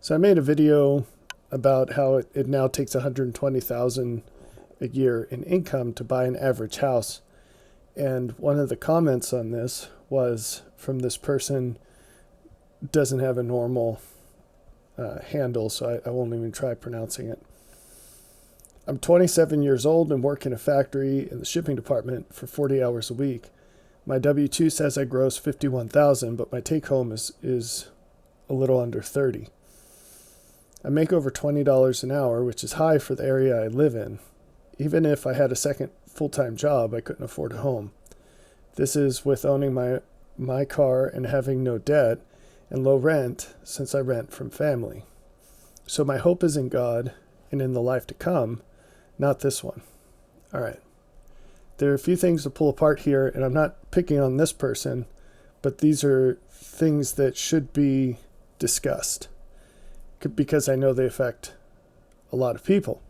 So I made a video about how it now takes 120,000 a year in income to buy an average house. And one of the comments on this was from this person doesn't have a normal handle, so I won't even try pronouncing it. I'm 27 years old and work in a factory in the shipping department for 40 hours a week. My W-2 says I gross 51,000, but my take home is a little under 30. I make over $20 an hour, which is high for the area I live in. Even if I had a second full-time job, I couldn't afford a home. This is with owning my car and having no debt and low rent since I rent from family. So my hope is in God and in the life to come, not this one. All right. There are a few things to pull apart here, and I'm not picking on this person, but these are things that should be discussed because I know they affect a lot of people.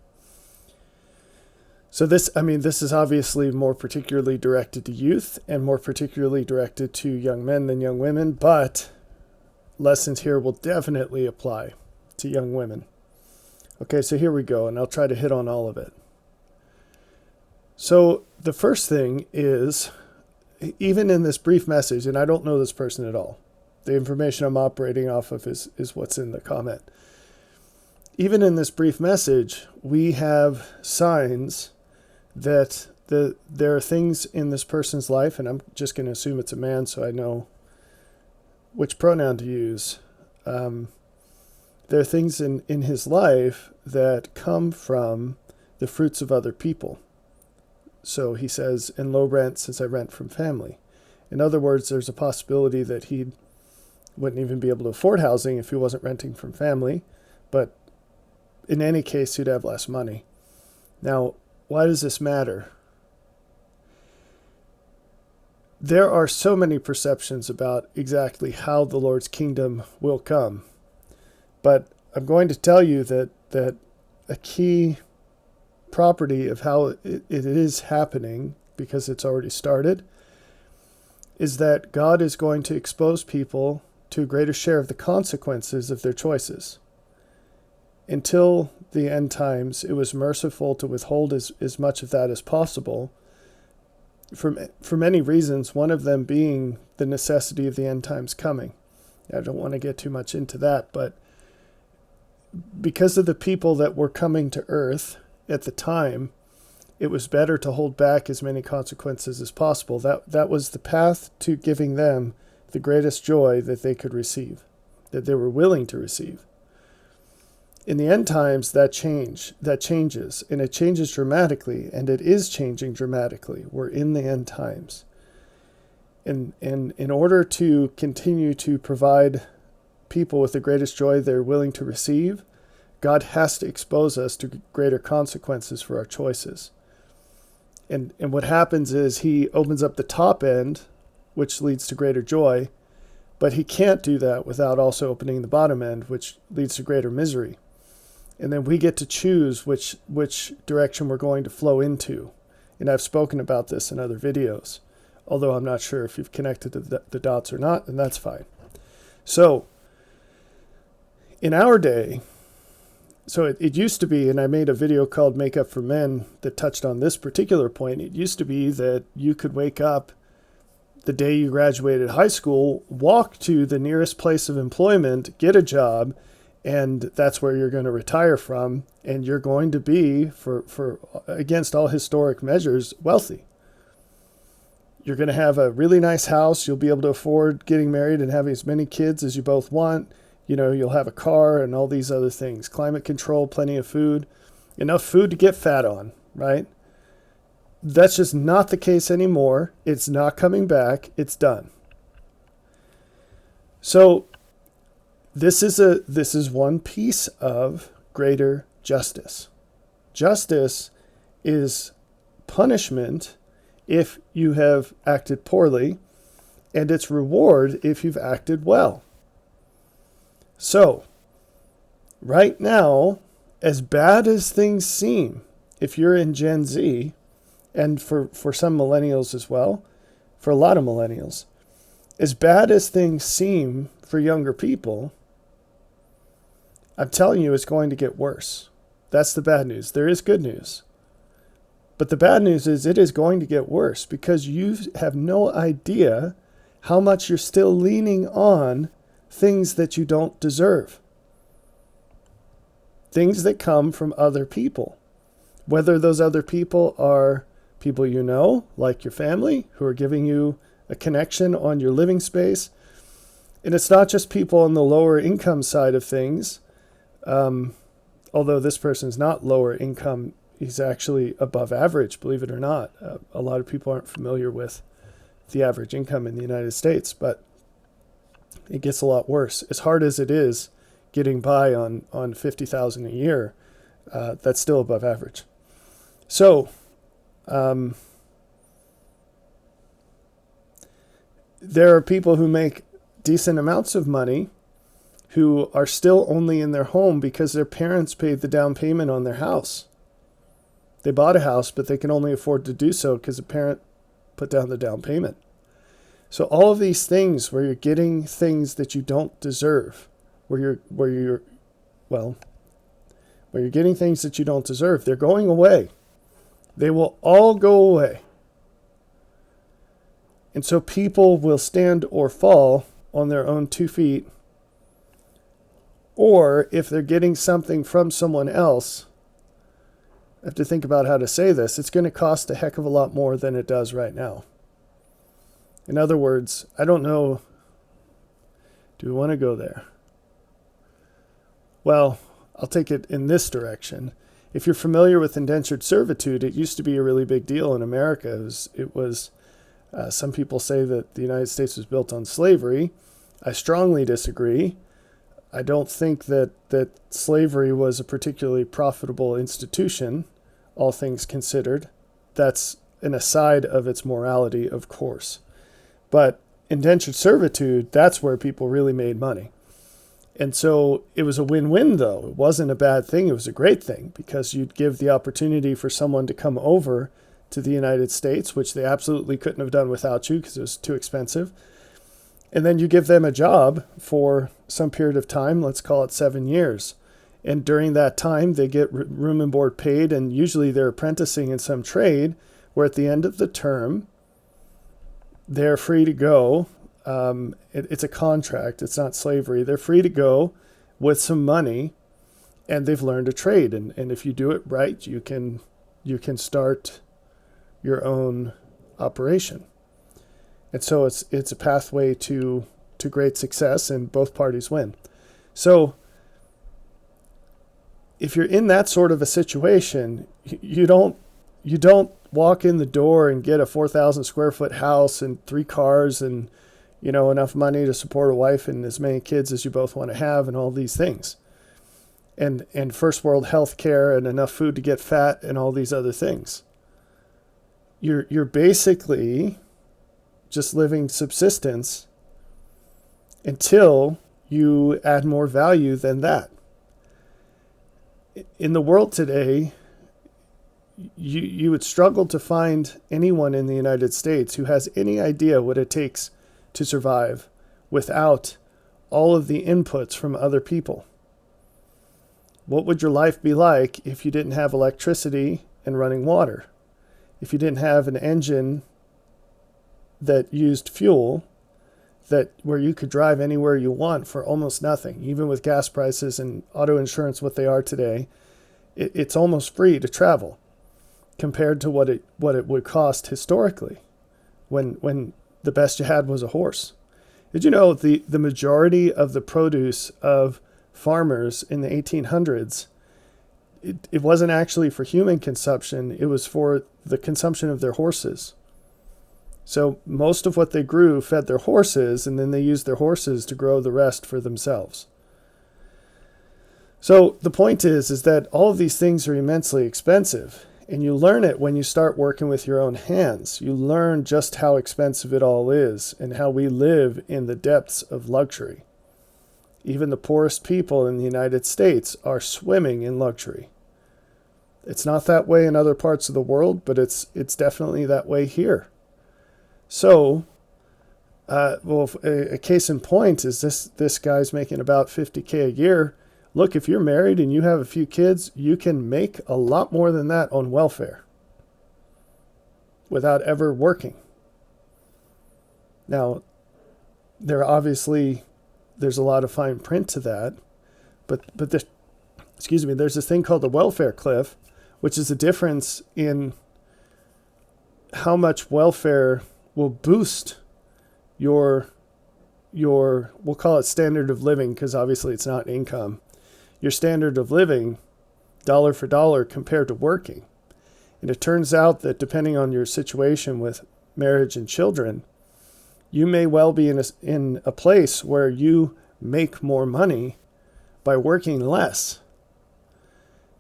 So this is obviously more particularly directed to youth and more particularly directed to young men than young women, but lessons here will definitely apply to young women. Okay, so here we go, and I'll try to hit on all of it. So the first thing is, even in this brief message, and I don't know this person at all, the information I'm operating off of is what's in the comment. Even in this brief message, we have signs that there are things in this person's life, and I'm just going to assume it's a man so I know which pronoun to use. There are things in his life that come from the fruits of other people. So he says, in low rent since I rent from family. In other words, there's a possibility that he wouldn't even be able to afford housing if he wasn't renting from family, but in any case, he'd have less money. Now, why does this matter? There are so many perceptions about exactly how the Lord's kingdom will come. But I'm going to tell you that a key property of how it is happening, because it's already started, is that God is going to expose people to a greater share of the consequences of their choices. Until the end times, it was merciful to withhold as much of that as possible for many reasons, one of them being the necessity of the end times coming. I don't want to get too much into that, but because of the people that were coming to earth at the time, it was better to hold back as many consequences as possible. That was the path to giving them the greatest joy that they could receive, that they were willing to receive. In the end times, that changes, and it changes dramatically, and it is changing dramatically. We're in the end times. And in order to continue to provide people with the greatest joy they're willing to receive, God has to expose us to greater consequences for our choices. And what happens is he opens up the top end, which leads to greater joy, but he can't do that without also opening the bottom end, which leads to greater misery. And then we get to choose which direction we're going to flow into. And I've spoken about this in other videos, although I'm not sure if you've connected the dots or not, and that's fine. So in our day, so it used to be, and I made a video called Make Up for Men that touched on this particular point. It used to be that you could wake up the day you graduated high school, walk to the nearest place of employment, get a job, and that's where you're going to retire from, and you're going to be, for against all historic measures, wealthy. You're going to have a really nice house. You'll be able to afford getting married and having as many kids as you both want. You'll have a car and all these other things. Climate control, plenty of food, enough food to get fat on, right? That's just not the case anymore. It's not coming back. It's done. So this is one piece of greater justice. Justice is punishment if you have acted poorly, and it's reward if you've acted well. So, right now, as bad as things seem, if you're in Gen Z, and for some millennials as well, for a lot of millennials, as bad as things seem for younger people, I'm telling you, it's going to get worse. That's the bad news. There is good news. But the bad news is it is going to get worse because you have no idea how much you're still leaning on things that you don't deserve. Things that come from other people. Whether those other people are people you know, like your family, who are giving you a connection on your living space. And it's not just people on the lower income side of things. Although this person's not lower income, he's actually above average, believe it or not. A lot of people aren't familiar with the average income in the United States, but it gets a lot worse. As hard as it is getting by on $50,000 a year, that's still above average. So, there are people who make decent amounts of money who are still only in their home because their parents paid the down payment on their house. They bought a house, but they can only afford to do so because the parent put down the down payment. So all of these things where you're getting things that you don't deserve, where you're getting things that you don't deserve, they're going away. They will all go away. And so people will stand or fall on their own 2 feet. Or if they're getting something from someone else, I have to think about how to say this, it's going to cost a heck of a lot more than it does right now. In other words, I don't know, do we want to go there? Well, I'll take it in this direction. If you're familiar with indentured servitude, it used to be a really big deal in America. It was some people say that the United States was built on slavery. I strongly disagree. I don't think that slavery was a particularly profitable institution, all things considered. That's an aside of its morality, of course. But indentured servitude, that's where people really made money. And so it was a win-win, though. It wasn't a bad thing. It was a great thing because you'd give the opportunity for someone to come over to the United States, which they absolutely couldn't have done without you because it was too expensive. And then you give them a job for some period of time, let's call it 7 years. And during that time, they get room and board paid, and usually they're apprenticing in some trade where at the end of the term, they're free to go. It's a contract. It's not slavery. They're free to go with some money, and they've learned a trade. And if you do it right, you can start your own operation. And so it's a pathway to great success, and both parties win. So if you're in that sort of a situation, you don't walk in the door and get a 4,000 square foot house and 3 cars and enough money to support a wife and as many kids as you both want to have and all these things. And first world health care and enough food to get fat and all these other things. You're basically just living subsistence until you add more value than that. In the world today, you would struggle to find anyone in the United States who has any idea what it takes to survive without all of the inputs from other people. What would your life be like if you didn't have electricity and running water? If you didn't have an engine that used fuel, where you could drive anywhere you want for almost nothing, even with gas prices and auto insurance what they are today, it's almost free to travel compared to what it would cost historically when the best you had was a horse. Did you know the majority of the produce of farmers in the 1800s, it wasn't actually for human consumption, it was for the consumption of their horses. So most of what they grew fed their horses, and then they used their horses to grow the rest for themselves. So the point is that all of these things are immensely expensive, and you learn it when you start working with your own hands. You learn just how expensive it all is and how we live in the depths of luxury. Even the poorest people in the United States are swimming in luxury. It's not that way in other parts of the world, but it's definitely that way here. So, a case in point is this guy's making about $50K a year. look, if you're married and you have a few kids, you can make a lot more than that on welfare without ever working. Now, there's a lot of fine print to that, but there's this thing called the welfare cliff, which is the difference in how much welfare will boost your we'll call it standard of living, because obviously it's not income, your standard of living dollar for dollar compared to working. And it turns out that depending on your situation with marriage and children, you may well be in a place where you make more money by working less.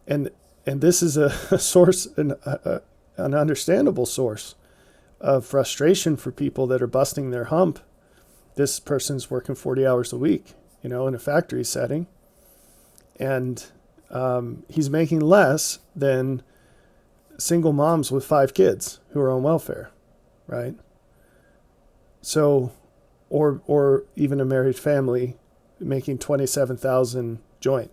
And this is a source, an understandable source of frustration for people that are busting their hump. This person's working 40 hours a week, in a factory setting. And he's making less than single moms with 5 kids who are on welfare, right? So, or even a married family making $27,000 joint.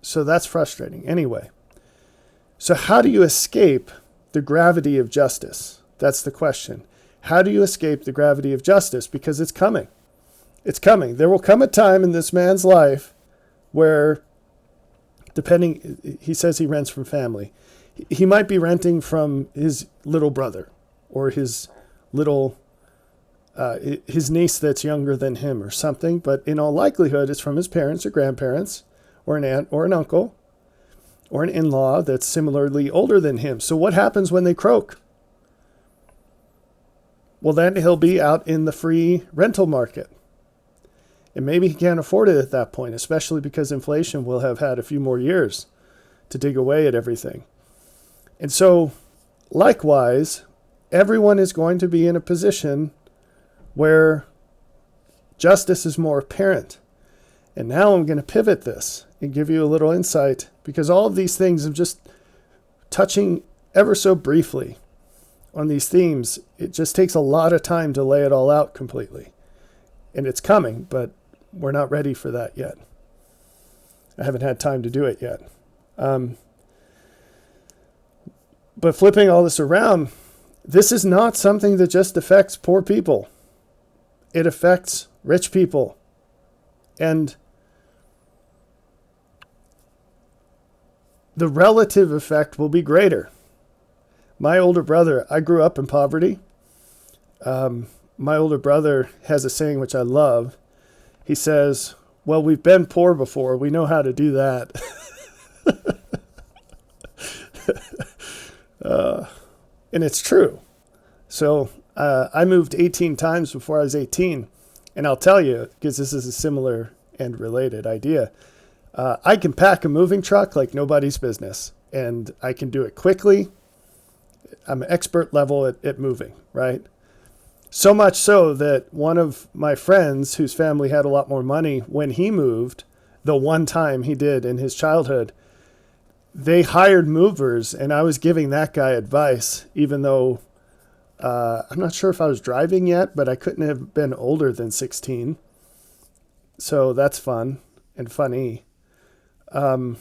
So that's frustrating. Anyway, so how do you escape the gravity of justice? That's the question. How do you escape the gravity of justice? Because it's coming. It's coming. There will come a time in this man's life where, he says he rents from family. He might be renting from his little brother or his niece that's younger than him or something. But in all likelihood, it's from his parents or grandparents or an aunt or an uncle or an in-law that's similarly older than him. So what happens when they croak? Well, then he'll be out in the free rental market. And maybe he can't afford it at that point, especially because inflation will have had a few more years to dig away at everything. And so, likewise, everyone is going to be in a position where justice is more apparent. And now I'm going to pivot this and give you a little insight, because all of these things, I'm just touching ever so briefly on these themes. It just takes a lot of time to lay it all out completely. And it's coming, but we're not ready for that yet. I haven't had time to do it yet. But flipping all this around, this is not something that just affects poor people. It affects rich people. And the relative effect will be greater. My older brother, I grew up in poverty. My older brother has a saying which I love. He says, well, we've been poor before. We know how to do that. And it's true. So I moved 18 times before I was 18. And I'll tell you, because this is a similar and related idea, I can pack a moving truck like nobody's business. And I can do it quickly. I'm an expert level at moving, right? So much so that one of my friends whose family had a lot more money, when he moved, the one time he did in his childhood, they hired movers, and I was giving that guy advice, even though I'm not sure if I was driving yet, but I couldn't have been older than 16. So that's fun and funny. The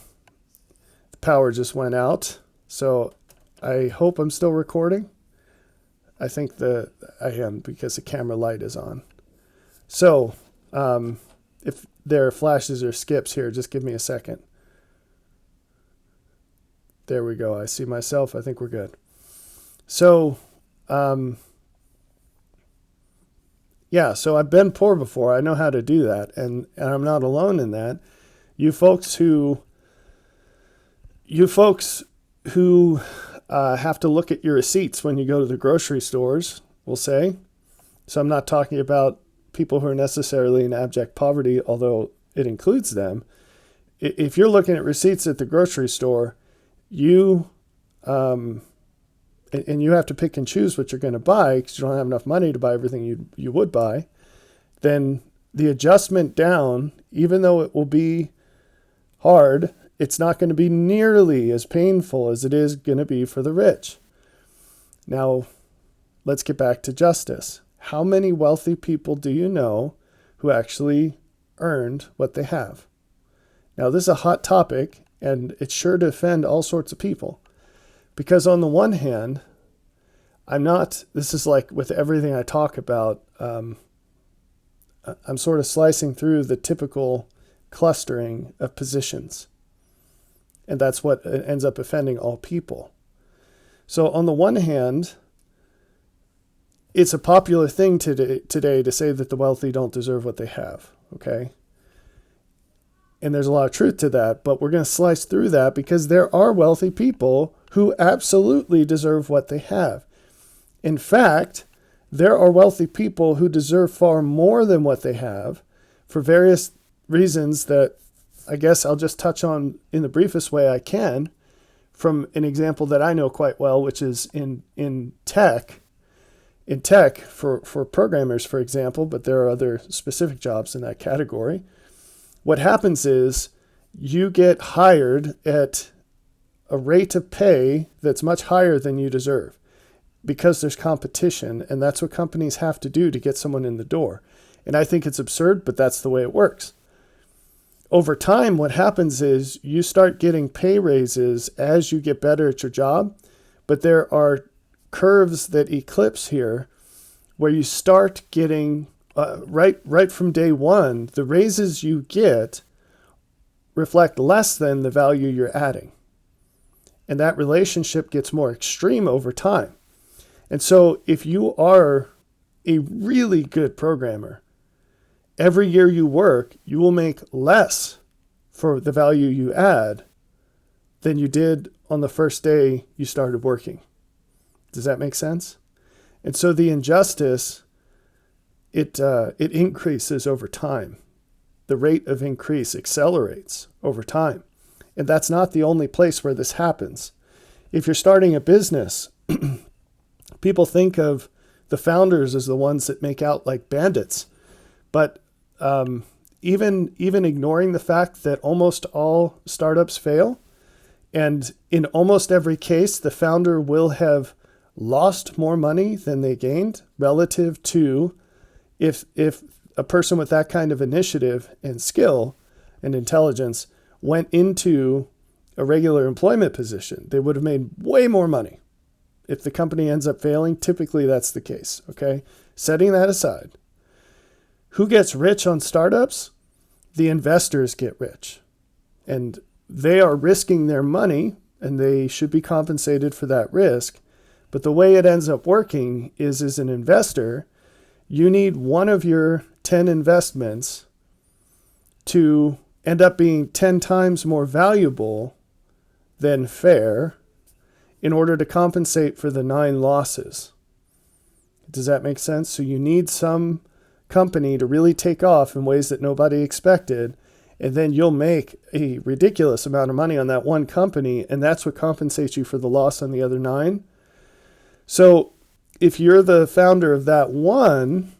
power just went out. So I hope I'm still recording. I think I am, because the camera light is on. So if there are flashes or skips here, just give me a second. There we go. I see myself. I think we're good. So, so I've been poor before. I know how to do that. And I'm not alone in that. You folks who have to look at your receipts when you go to the grocery stores, we'll say. So I'm not talking about people who are necessarily in abject poverty, although it includes them. If you're looking at receipts at the grocery store, you and you have to pick and choose what you're going to buy because you don't have enough money to buy everything you would buy, then the adjustment down, even though it will be hard, it's not going to be nearly as painful as it is going to be for the rich. Now, let's get back to justice. How many wealthy people do you know who actually earned what they have. Now, this is a hot topic, and it's sure to offend all sorts of people. Because on the one hand, this is like with everything I talk about, I'm sort of slicing through the typical clustering of positions. And that's what ends up offending all people. So on the one hand, it's a popular thing today to say that the wealthy don't deserve what they have, okay? And there's a lot of truth to that, but we're going to slice through that because there are wealthy people who absolutely deserve what they have. In fact, there are wealthy people who deserve far more than what they have for various reasons that I guess I'll just touch on in the briefest way I can from an example that I know quite well, which is in tech. In tech, for programmers, for example, but there are other specific jobs in that category. What happens is you get hired at a rate of pay that's much higher than you deserve because there's competition, and that's what companies have to do to get someone in the door. And I think it's absurd, but that's the way it works. Over time, what happens is you start getting pay raises as you get better at your job, but there are curves that eclipse here where you start getting right from day one, the raises you get reflect less than the value you're adding. And that relationship gets more extreme over time. And so if you are a really good programmer, every year you work, you will make less for the value you add than you did on the first day you started working. Does that make sense? And so the injustice, it increases over time. The rate of increase accelerates over time. And that's not the only place where this happens. If you're starting a business, people think of the founders as the ones that make out like bandits. But even ignoring the fact that almost all startups fail, and in almost every case, the founder will have lost more money than they gained relative to if a person with that kind of initiative and skill and intelligence went into a regular employment position. They would have made way more money. If the company ends up failing, typically that's the case, okay? Setting that aside, who gets rich on startups? The investors get rich. And they are risking their money, and they should be compensated for that risk. But the way it ends up working is, as an investor, you need one of your 10 investments to end up being 10 times more valuable than fair in order to compensate for the 9 losses. Does that make sense? So you need some company to really take off in ways that nobody expected, and then you'll make a ridiculous amount of money on that one company, and that's what compensates you for the loss on the other 9. So if you're the founder of that one,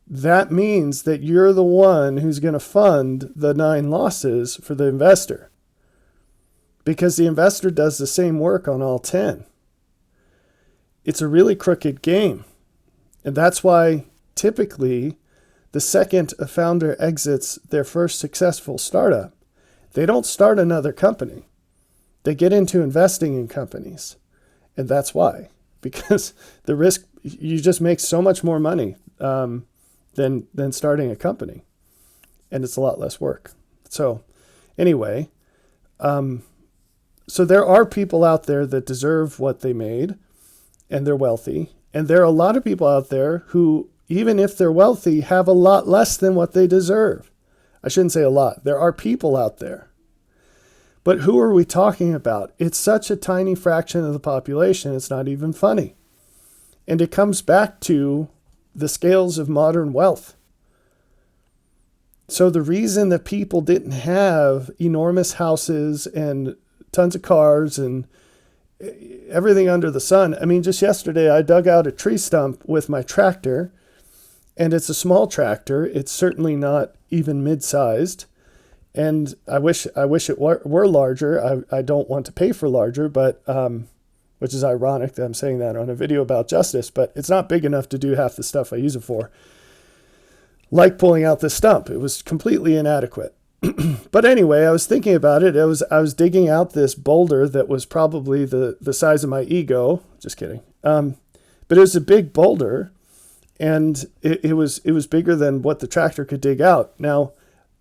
that means that you're the one who's going to fund the 9 losses for the investor, because the investor does the same work on all 10. It's a really crooked game. And that's why typically the second a founder exits their first successful startup, they don't start another company. They get into investing in companies. And that's why. Because the risk, you just make so much more money than starting a company. And it's a lot less work. So anyway, so there are people out there that deserve what they made, and they're wealthy. And there are a lot of people out there who, even if they're wealthy, have a lot less than what they deserve. I shouldn't say a lot. There are people out there. But who are we talking about? It's such a tiny fraction of the population, it's not even funny. And it comes back to the scales of modern wealth. So the reason that people didn't have enormous houses and tons of cars and everything under the sun. I mean, just yesterday I dug out a tree stump with my tractor, and it's a small tractor. It's certainly not even mid-sized. And I wish it were larger. I don't want to pay for larger, but which is ironic that I'm saying that on a video about justice, but it's not big enough to do half the stuff I use it for. like pulling out the stump. It was completely inadequate. But anyway, I was thinking about it. I was digging out this boulder that was probably the size of my ego. Just kidding. But it was a big boulder, and it was bigger than what the tractor could dig out. Now,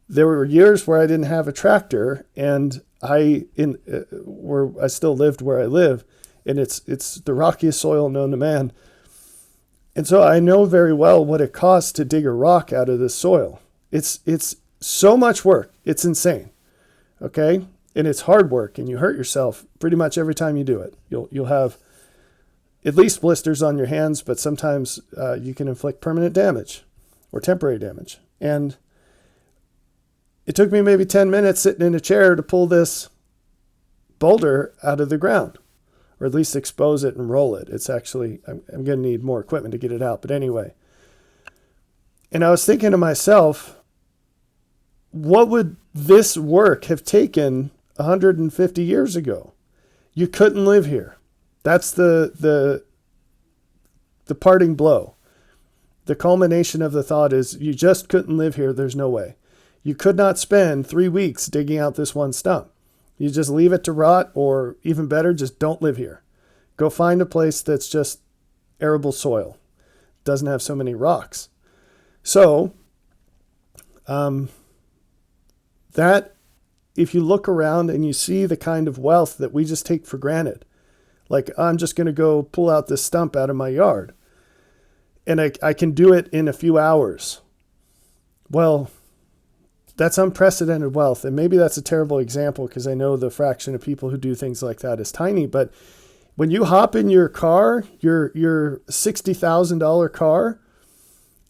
there were years where I didn't have a tractor, and where I still lived where I live, and it's the rockiest soil known to man. And so I know very well what it costs to dig a rock out of this soil. It's so much work. It's insane. Okay? And it's hard work, and you hurt yourself pretty much every time you do it. You'll have at least blisters on your hands, but sometimes you can inflict permanent damage or temporary damage. And it took me maybe 10 minutes sitting in a chair to pull this boulder out of the ground, or at least expose it and roll it. It's actually, I'm going to need more equipment to get it out. But anyway, and I was thinking to myself, what would this work have taken 150 years ago? You couldn't live here. That's the parting blow. The culmination of the thought is you just couldn't live here. There's no way. You could not spend 3 weeks digging out this one stump. You just leave it to rot, or even better, just don't live here. Go find a place that's just arable soil. Doesn't have so many rocks. So, that, if you look around and you see the kind of wealth that we just take for granted, like I'm just going to go pull out this stump out of my yard, and I can do it in a few hours. Well, that's unprecedented wealth. And maybe that's a terrible example because I know the fraction of people who do things like that is tiny. But when you hop in your car, your $60,000 car,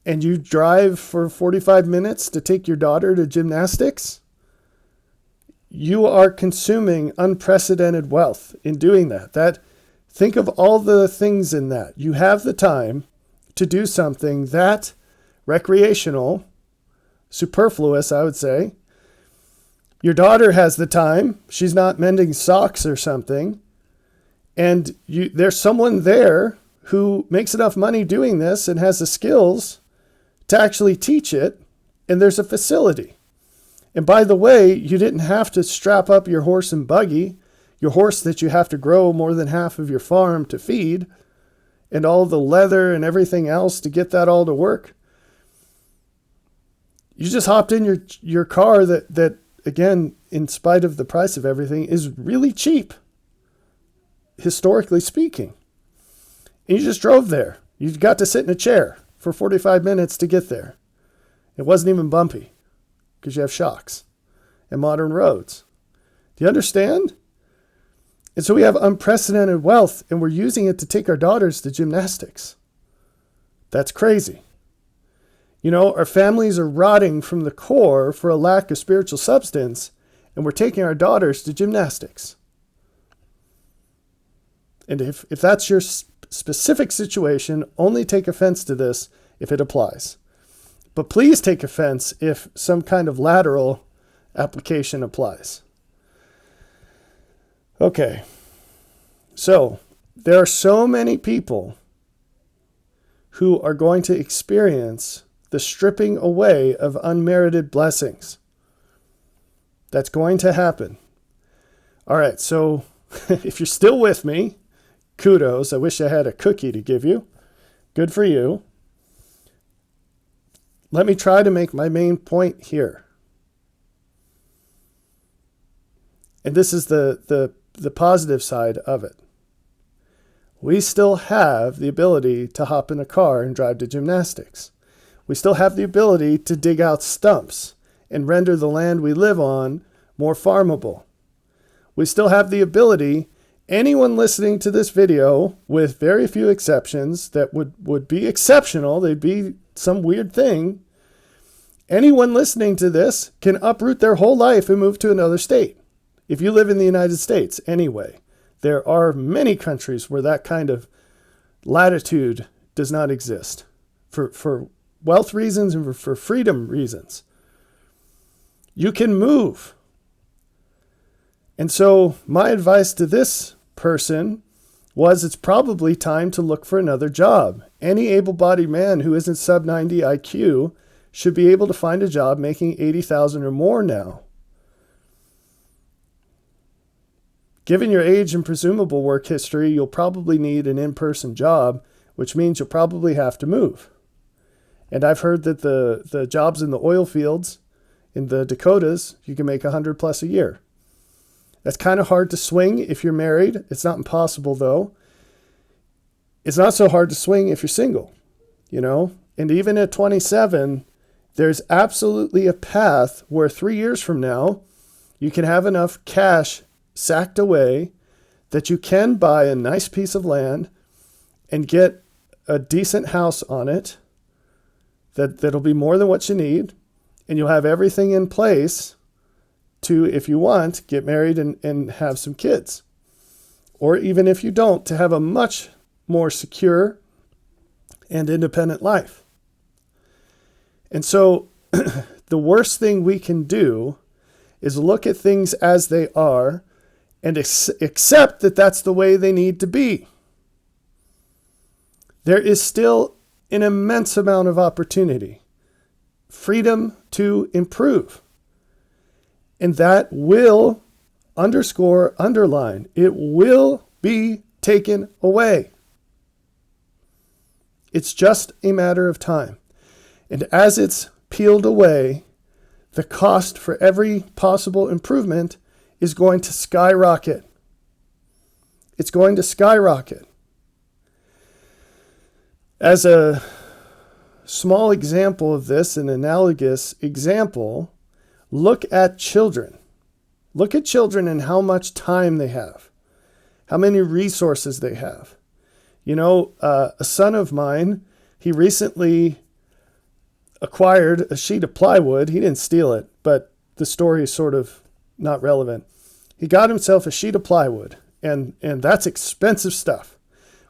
and you drive for 45 minutes to take your daughter to gymnastics, you are consuming unprecedented wealth in doing that. Think of all the things in that. You have the time to do something that recreational, superfluous, I would say. Your daughter has the time. She's not mending socks or something. And there's someone there who makes enough money doing this and has the skills to actually teach it. And there's a facility. And by the way, you didn't have to strap up your horse and buggy, your horse that you have to grow more than half of your farm to feed, and all the leather and everything else to get that all to work. You just hopped in your car that, again, in spite of the price of everything, is really cheap, historically speaking. And you just drove there. You got to sit in a chair for 45 minutes to get there. It wasn't even bumpy because you have shocks and modern roads. Do you understand? And so we have unprecedented wealth, and we're using it to take our daughters to gymnastics. That's crazy. You know, our families are rotting from the core for a lack of spiritual substance, and we're taking our daughters to gymnastics. And if that's your specific situation, only take offense to this if it applies. But please take offense if some kind of lateral application applies. Okay, so there are so many people who are going to experience the stripping away of unmerited blessings. That's going to happen. All right, so if you're still with me, kudos. I wish I had a cookie to give you. Good for you. Let me try to make my main point here. And this is the positive side of it. We still have the ability to hop in a car and drive to gymnastics. We still have the ability to dig out stumps and render the land we live on more farmable. We still have the ability, anyone listening to this video, with very few exceptions, that would be exceptional, they'd be some weird thing, anyone listening to this can uproot their whole life and move to another state. If you live in the United States, anyway, there are many countries where that kind of latitude does not exist for wealth reasons and for freedom reasons. You can move. And so my advice to this person was it's probably time to look for another job. Any able-bodied man who isn't sub 90 IQ should be able to find a job making $80,000 or more now. Given your age and presumable work history, you'll probably need an in-person job, which means you'll probably have to move. And I've heard that the jobs in the oil fields in the Dakotas, you can make 100 plus a year. That's kind of hard to swing if you're married. It's not impossible, though. It's not so hard to swing if you're single, And even at 27, there's absolutely a path where 3 years from now, you can have enough cash sacked away that you can buy a nice piece of land and get a decent house on it that'll be more than what you need. And you'll have everything in place to, if you want, get married and have some kids. Or even if you don't, to have a much more secure and independent life. And so the worst thing we can do is look at things as they are and accept that that's the way they need to be. There is still an immense amount of opportunity, freedom to improve. And that will underline, it will be taken away. It's just a matter of time. And as it's peeled away, the cost for every possible improvement is going to skyrocket. It's going to skyrocket. As a small example of this, an analogous example, look at children. Look at children and how much time they have, how many resources they have. A son of mine, he recently acquired a sheet of plywood. He didn't steal it, but the story is sort of not relevant. He got himself a sheet of plywood, and that's expensive stuff.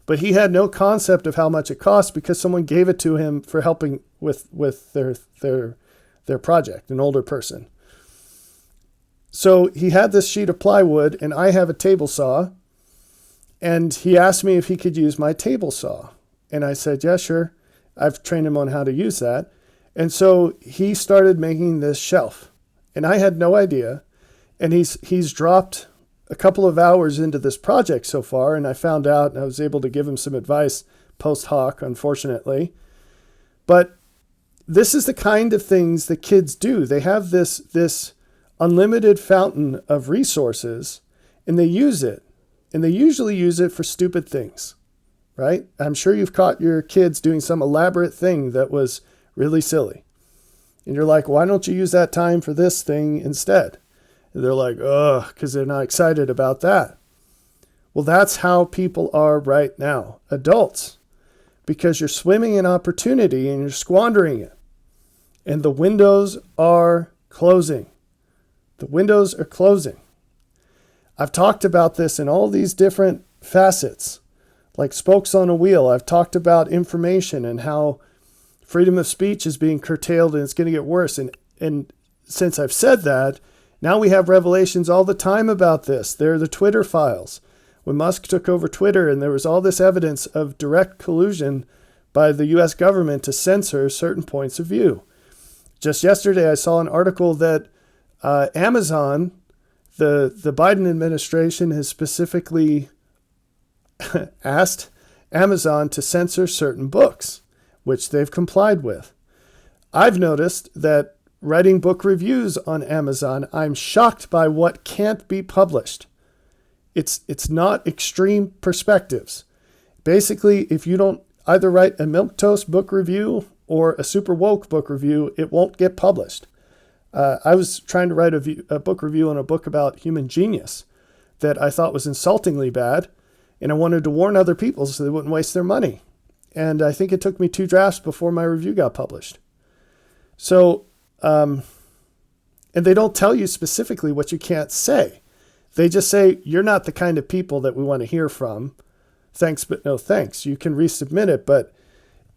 But he had no concept of how much it cost because someone gave it to him for helping with their project, an older person. So he had this sheet of plywood, and I have a table saw. And he asked me if he could use my table saw. And I said, yeah, sure. I've trained him on how to use that. And so he started making this shelf. And I had no idea. And he's dropped a couple of hours into this project so far. And I found out, and I was able to give him some advice post hoc, unfortunately. But this is the kind of things that kids do. They have this unlimited fountain of resources, and they use it. And they usually use it for stupid things, right? I'm sure you've caught your kids doing some elaborate thing that was really silly. And you're like, why don't you use that time for this thing instead? And they're like, because they're not excited about that. Well, that's how people are right now, adults, because you're swimming in opportunity and you're squandering it. And the windows are closing. The windows are closing. I've talked about this in all these different facets, like spokes on a wheel. I've talked about information and how freedom of speech is being curtailed and it's going to get worse. And since I've said that, now we have revelations all the time about this. There are the Twitter files. When Musk took over Twitter and there was all this evidence of direct collusion by the U.S. government to censor certain points of view. Just yesterday, I saw an article that Amazon, the Biden administration has specifically asked Amazon to censor certain books, which they've complied with. I've noticed that writing book reviews on Amazon, I'm shocked by what can't be published. It's not extreme perspectives. Basically, if you don't either write a milquetoast book review or a super woke book review, it won't get published. I was trying to write a book review on a book about human genius that I thought was insultingly bad, and I wanted to warn other people so they wouldn't waste their money. And I think it took me 2 drafts before my review got published. So, and they don't tell you specifically what you can't say. They just say, you're not the kind of people that we want to hear from. Thanks, but no thanks. You can resubmit it, but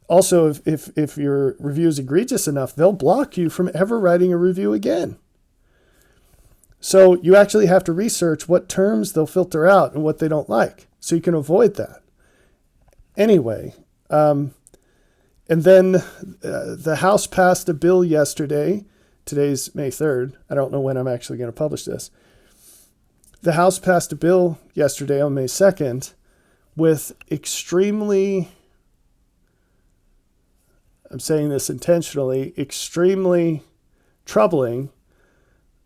also, if your review is egregious enough, they'll block you from ever writing a review again. So you actually have to research what terms they'll filter out and what they don't like, so you can avoid that. Anyway, And then the House passed a bill yesterday. Today's May 3rd. I don't know when I'm actually going to publish this. The House passed a bill yesterday on May 2nd with extremely, I'm saying this intentionally, extremely troubling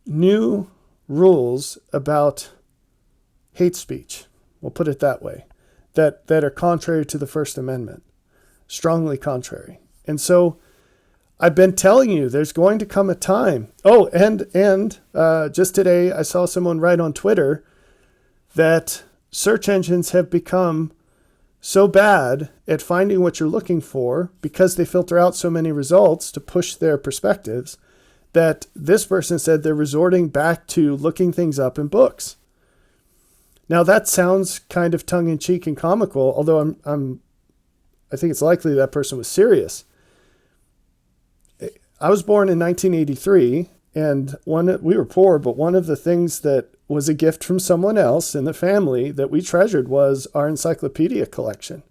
new rules about hate speech. We'll put it that way. That are contrary to the First Amendment. Strongly contrary. And so I've been telling you there's going to come a time. Oh, and just today I saw someone write on Twitter that search engines have become so bad at finding what you're looking for because they filter out so many results to push their perspectives that this person said they're resorting back to looking things up in books. Now that sounds kind of tongue-in-cheek and comical, although I think it's likely that person was serious. I was born in 1983, and we were poor, but one of the things that was a gift from someone else in the family that we treasured was our encyclopedia collection.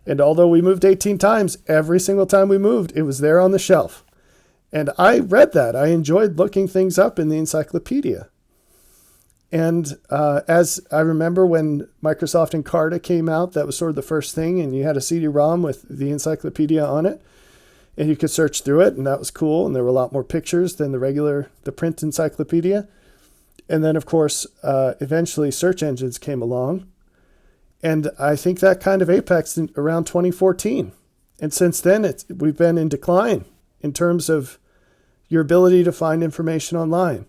And although we moved 18 times, every single time we moved, it was there on the shelf. And I read that. I enjoyed looking things up in the encyclopedia. And as I remember when Microsoft Encarta came out, that was sort of the first thing, and you had a CD-ROM with the encyclopedia on it, and you could search through it, and that was cool, and there were a lot more pictures than the print encyclopedia. And then, of course, eventually search engines came along, and I think that kind of apexed around 2014. And since then, we've been in decline in terms of your ability to find information online.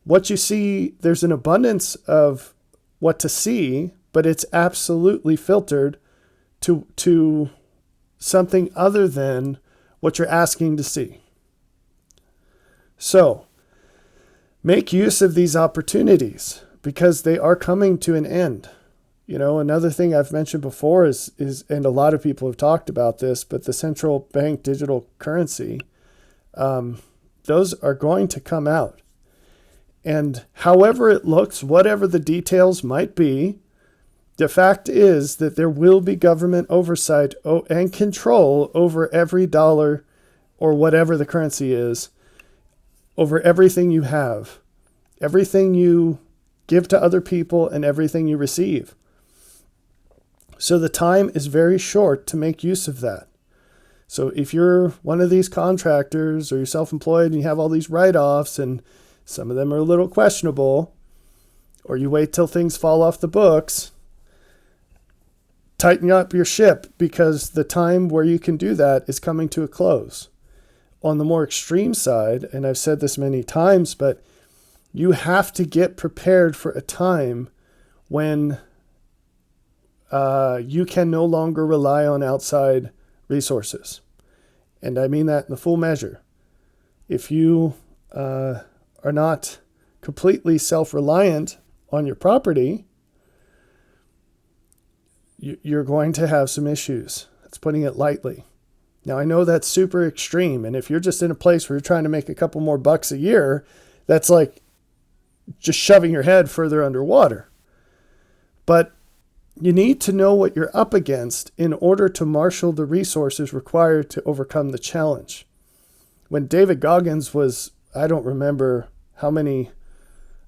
What you see, there's an abundance of what to see, but it's absolutely filtered to something other than what you're asking to see. So, make use of these opportunities because they are coming to an end. You know, another thing I've mentioned before is, and a lot of people have talked about this, but the central bank digital currency, those are going to come out. And however it looks, whatever the details might be, the fact is that there will be government oversight and control over every dollar or whatever the currency is, over everything you have, everything you give to other people, and everything you receive. So the time is very short to make use of that. So if you're one of these contractors or you're self-employed and you have all these write-offs and some of them are a little questionable, or you wait till things fall off the books, tighten up your ship because the time where you can do that is coming to a close. On the more extreme side, and I've said this many times, but you have to get prepared for a time when you can no longer rely on outside resources. And I mean that in the full measure. If you are not completely self-reliant on your property, you're going to have some issues. That's putting it lightly. Now, I know that's super extreme, and if you're just in a place where you're trying to make a couple more bucks a year, that's like just shoving your head further underwater. But you need to know what you're up against in order to marshal the resources required to overcome the challenge. When David Goggins was, I don't remember how many,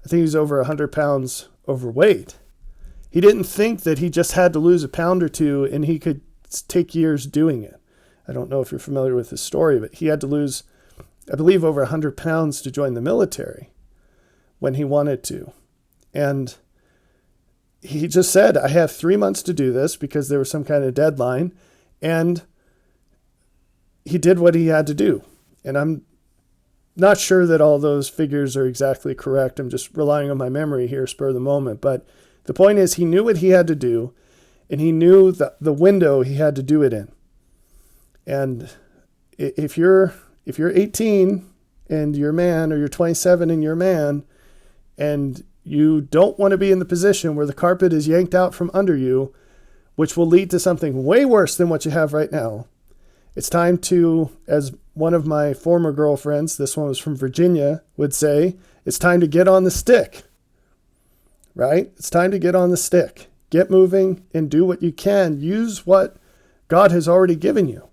I think he was over 100 pounds overweight. He didn't think that he just had to lose a pound or two and he could take years doing it. I don't know if you're familiar with his story, but he had to lose, I believe, over 100 pounds to join the military when he wanted to. And he just said, I have 3 months to do this because there was some kind of deadline. And he did what he had to do. And I'm not sure that all those figures are exactly correct. I'm just relying on my memory here, spur of the moment. But the point is, he knew what he had to do, and he knew the window he had to do it in. And if you're 18 and you're a man, or you're 27 and you're a man, and you don't want to be in the position where the carpet is yanked out from under you, which will lead to something way worse than what you have right now, it's time to, as one of my former girlfriends, this one was from Virginia, would say, it's time to get on the stick, right? It's time to get on the stick. Get moving and do what you can. Use what God has already given you.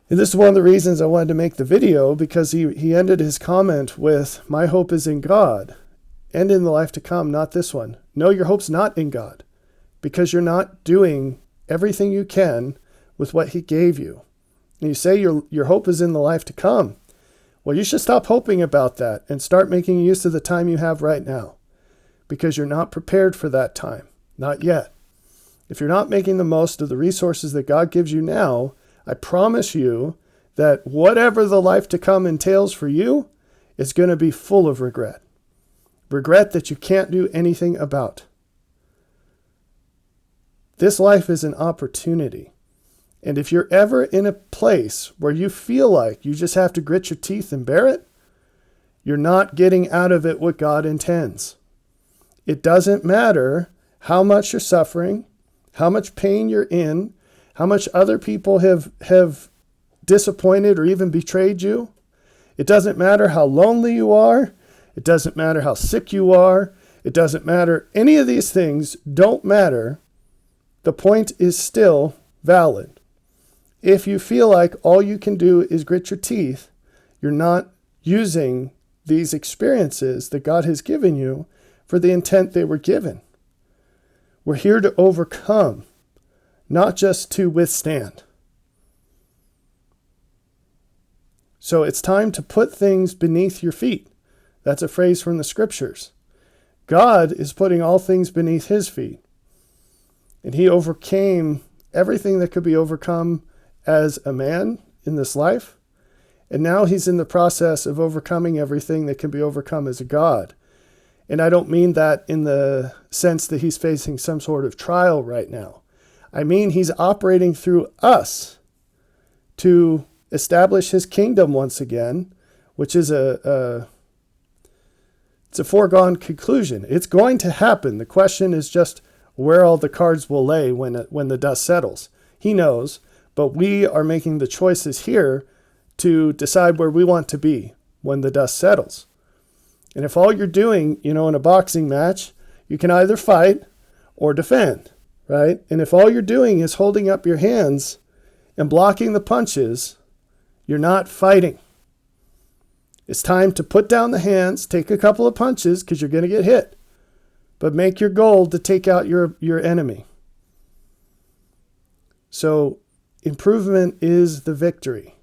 And this is one of the reasons I wanted to make the video, because he ended his comment with, "My hope is in God and in the life to come, not this one." No, your hope's not in God, because you're not doing everything you can with what he gave you. And you say your hope is in the life to come. Well, you should stop hoping about that and start making use of the time you have right now, because you're not prepared for that time. Not yet. If you're not making the most of the resources that God gives you now, I promise you that whatever the life to come entails for you is going to be full of regret. Regret that you can't do anything about. This life is an opportunity. And if you're ever in a place where you feel like you just have to grit your teeth and bear it, you're not getting out of it what God intends. It doesn't matter how much you're suffering, how much pain you're in, how much other people have disappointed or even betrayed you. It doesn't matter how lonely you are. It doesn't matter how sick you are. It doesn't matter. Any of these things don't matter. The point is still valid. If you feel like all you can do is grit your teeth, you're not using these experiences that God has given you for the intent they were given. We're here to overcome, not just to withstand. So it's time to put things beneath your feet. That's a phrase from the scriptures. God is putting all things beneath his feet. And he overcame everything that could be overcome as a man in this life. And now he's in the process of overcoming everything that can be overcome as a God. And I don't mean that in the sense that he's facing some sort of trial right now. I mean he's operating through us to establish his kingdom once again, which is it's a foregone conclusion. It's going to happen. The question is just where all the cards will lay when the dust settles. He knows, but we are making the choices here to decide where we want to be when the dust settles. And if all you're doing, in a boxing match, you can either fight or defend, right? And if all you're doing is holding up your hands and blocking the punches, you're not fighting. It's time to put down the hands, take a couple of punches because you're going to get hit, but make your goal to take out your enemy. So improvement is the victory.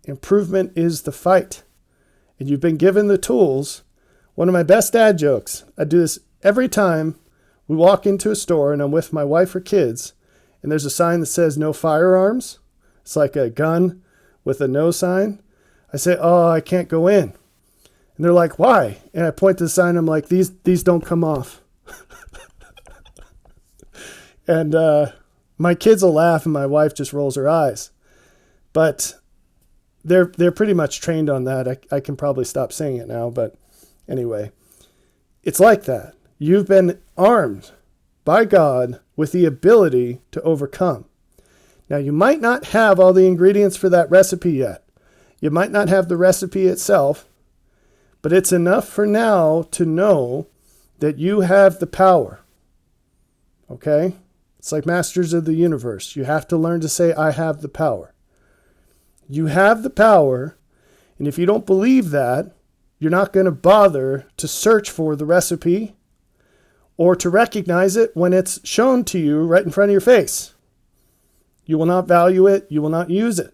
Improvement is the fight. And you've been given the tools. One of my best dad jokes, I do this every time we walk into a store and I'm with my wife or kids, and there's a sign that says no firearms. It's like a gun with a no sign. I say, "Oh, I can't go in." And they're like, "Why?" And I point to the sign. I'm like, these don't come off. And my kids will laugh and my wife just rolls her eyes. But they're pretty much trained on that. I can probably stop saying it now, but anyway, it's like that. You've been armed by God with the ability to overcome. Now, you might not have all the ingredients for that recipe yet. You might not have the recipe itself, but it's enough for now to know that you have the power. Okay? It's like Masters of the Universe. You have to learn to say, "I have the power." You have the power, and if you don't believe that, you're not going to bother to search for the recipe or to recognize it when it's shown to you right in front of your face. You will not value it. You will not use it.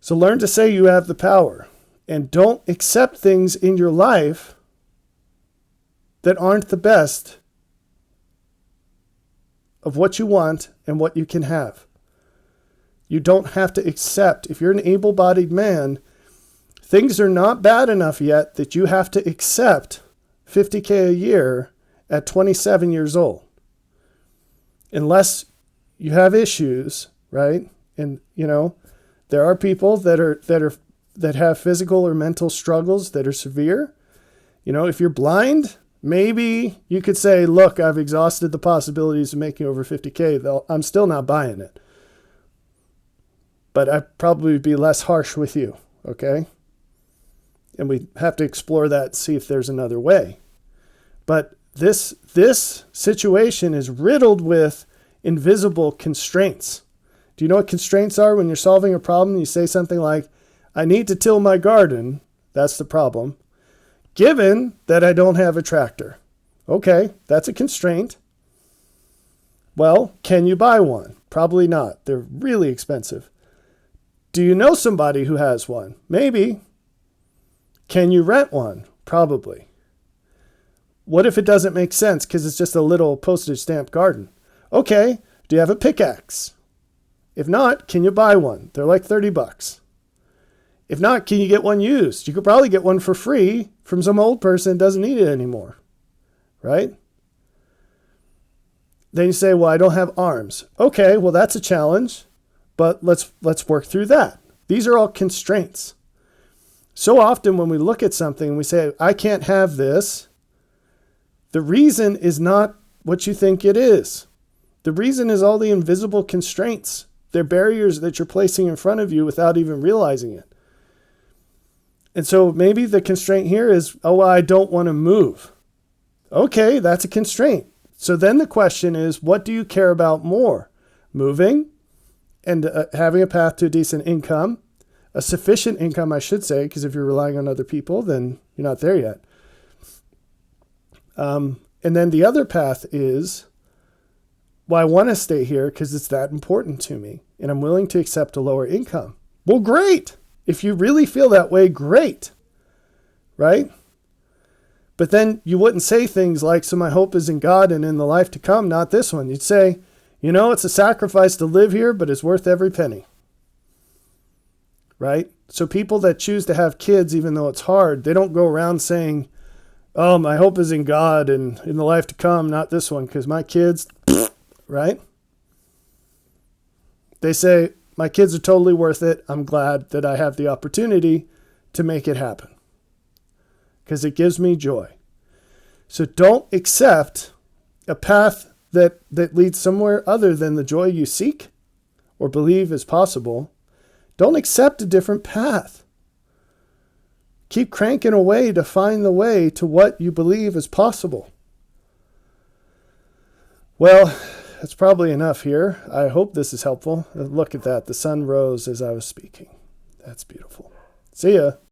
So learn to say you have the power, and don't accept things in your life that aren't the best of what you want and what you can have. You don't have to accept. If you're an able-bodied man, things are not bad enough yet that you have to accept $50K a year at 27 years old. Unless you have issues, right? And, there are people that have physical or mental struggles that are severe. If you're blind, maybe you could say, "Look, I've exhausted the possibilities of making over 50K. I'm still not buying it." But I'd probably be less harsh with you, okay? And we have to explore that, see if there's another way. But this situation is riddled with invisible constraints. Do you know what constraints are when you're solving a problem? You say something like, I need to till my garden. That's the problem. Given that I don't have a tractor. Okay, that's a constraint. Well, can you buy one? Probably not. They're really expensive. Do you know somebody who has one? Maybe. Can you rent one? Probably. What if it doesn't make sense because it's just a little postage stamp garden? Okay, do you have a pickaxe? If not, can you buy one? They're like $30. If not, can you get one used? You could probably get one for free from some old person who doesn't need it anymore, right? Then you say, well, I don't have arms. Okay, well, that's a challenge, but let's work through that. These are all constraints. So often when we look at something and we say, I can't have this, the reason is not what you think it is. The reason is all the invisible constraints. They're barriers that you're placing in front of you without even realizing it. And so maybe the constraint here is, oh, well, I don't want to move. Okay, that's a constraint. So then the question is, what do you care about more? Moving and having a path to a decent income, a sufficient income, I should say, because if you're relying on other people, then you're not there yet. And then the other path is, well, I want to stay here because it's that important to me, and I'm willing to accept a lower income. Well, great. If you really feel that way, great. Right? But then you wouldn't say things like, so my hope is in God and in the life to come, not this one. You'd say, you know, it's a sacrifice to live here, but it's worth every penny. Right? So people that choose to have kids, even though it's hard, they don't go around saying, oh, my hope is in God and in the life to come, not this one, because my kids, right? They say, my kids are totally worth it. I'm glad that I have the opportunity to make it happen because it gives me joy. So don't accept a path that leads somewhere other than the joy you seek or believe is possible. Don't accept a different path. Keep cranking away to find the way to what you believe is possible. Well, that's probably enough here. I hope this is helpful. Look at that. The sun rose as I was speaking. That's beautiful. See ya.